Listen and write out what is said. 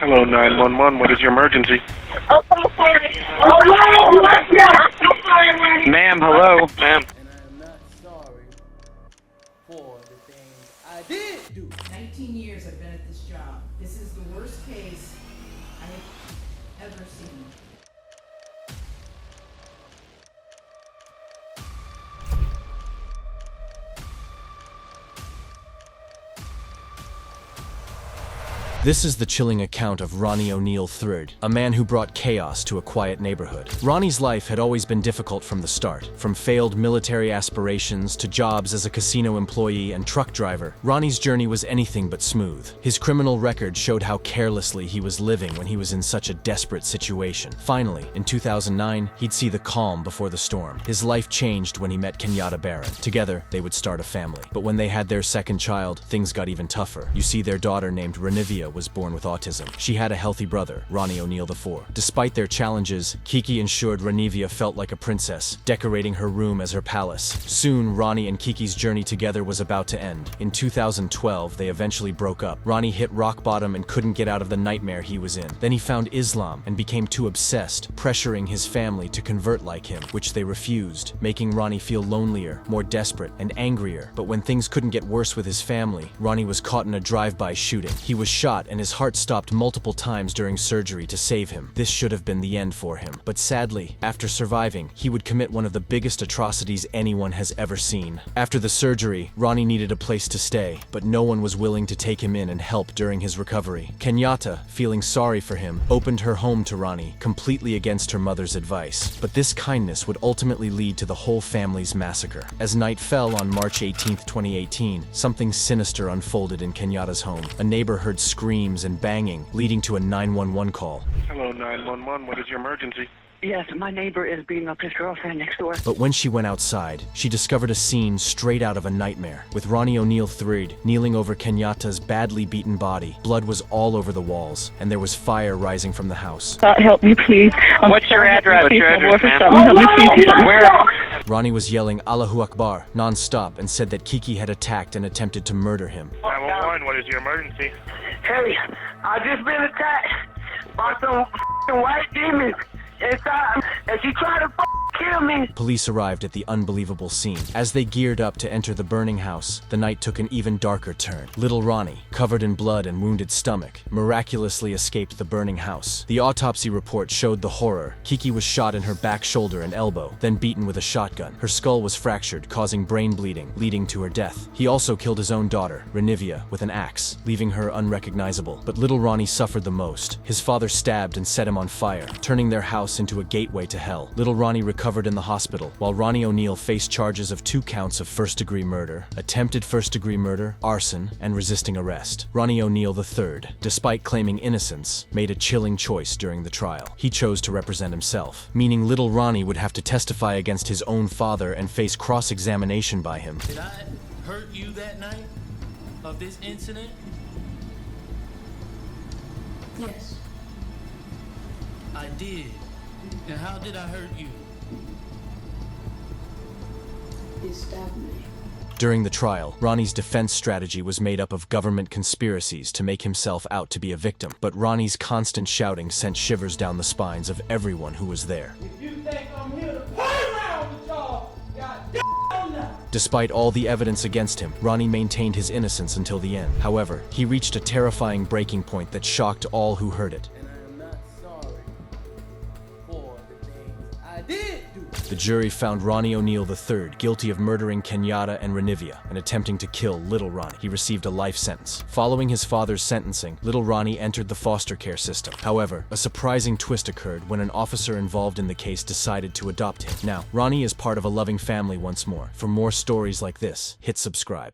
Hello, 911. What is your emergency? Ma'am, hello. Ma'am. And I am not sorry for the things I did do. 19 years I've been at this job. This is the worst case I have ever seen. This is the chilling account of Ronnie O'Neal III, a man who brought chaos to a quiet neighborhood. Ronnie's life had always been difficult from the start. From failed military aspirations to jobs as a casino employee and truck driver, Ronnie's journey was anything but smooth. His criminal record showed how carelessly he was living when he was in such a desperate situation. Finally, in 2009, he'd see the calm before the storm. His life changed when he met Kenyatta Baron. Together, they would start a family. But when they had their second child, things got even tougher. You see, their daughter named Renivia was born with autism. She had a healthy brother, Ronnie O'Neal IV. Despite their challenges, Kiki ensured Renivia felt like a princess, decorating her room as her palace. Soon, Ronnie and Kiki's journey together was about to end. In 2012, they eventually broke up. Ronnie hit rock bottom and couldn't get out of the nightmare he was in. Then he found Islam and became too obsessed, pressuring his family to convert like him, which they refused, making Ronnie feel lonelier, more desperate, and angrier. But when things couldn't get worse with his family, Ronnie was caught in a drive-by shooting. He was shot and his heart stopped multiple times during surgery to save him. This should have been the end for him. But sadly, after surviving, he would commit one of the biggest atrocities anyone has ever seen. After the surgery, Ronnie needed a place to stay, but no one was willing to take him in and help during his recovery. Kenyatta, feeling sorry for him, opened her home to Ronnie, completely against her mother's advice. But this kindness would ultimately lead to the whole family's massacre. As night fell on March 18, 2018, something sinister unfolded in Kenyatta's home. A neighbor heard screams and banging, leading to a 911 call. Hello, 911. What is your emergency? Yes, my neighbor is beating up his girlfriend next door. But when she went outside, she discovered a scene straight out of a nightmare, with Ronnie O'Neal III kneeling over Kenyatta's badly beaten body. Blood was all over the walls, and there was fire rising from the house. Help me, please. What's your address? What's your address, ma'am? Help me, please. Where? Ronnie was yelling Allahu Akbar non-stop and said that Kiki had attacked and attempted to murder him. 911. What is your emergency? Hey, I just been attacked by some white demons inside, and she tried to kill me. Police arrived at the unbelievable scene. As they geared up to enter the burning house, the night took an even darker turn. Little Ronnie, covered in blood and wounded stomach, miraculously escaped the burning house. The autopsy report showed the horror. Kiki was shot in her back shoulder and elbow, then beaten with a shotgun. Her skull was fractured, causing brain bleeding, leading to her death. He also killed his own daughter, Renivia, with an axe, leaving her unrecognizable. But little Ronnie suffered the most. His father stabbed and set him on fire, turning their house into a gateway to hell. Little Ronnie recovered in the hospital, while Ronnie O'Neal faced charges of 2 counts of first-degree murder, attempted first-degree murder, arson, and resisting arrest. Ronnie O'Neal III, despite claiming innocence, made a chilling choice during the trial. He chose to represent himself, meaning little Ronnie would have to testify against his own father and face cross-examination by him. Did I hurt you that night of this incident? Yes. I did. And how did I hurt you? You stabbed me. During the trial, Ronnie's defense strategy was made up of government conspiracies to make himself out to be a victim. But Ronnie's constant shouting sent shivers down the spines of everyone who was there. If you think I'm here to play around with y'all, goddamn now. Despite all the evidence against him, Ronnie maintained his innocence until the end. However, he reached a terrifying breaking point that shocked all who heard it. And I am not sorry for the things I did do. The jury found Ronnie O'Neal III guilty of murdering Kenyatta and Renivia and attempting to kill little Ronnie. He received a life sentence. Following his father's sentencing, little Ronnie entered the foster care system. However, a surprising twist occurred when an officer involved in the case decided to adopt him. Now, Ronnie is part of a loving family once more. For more stories like this, hit subscribe.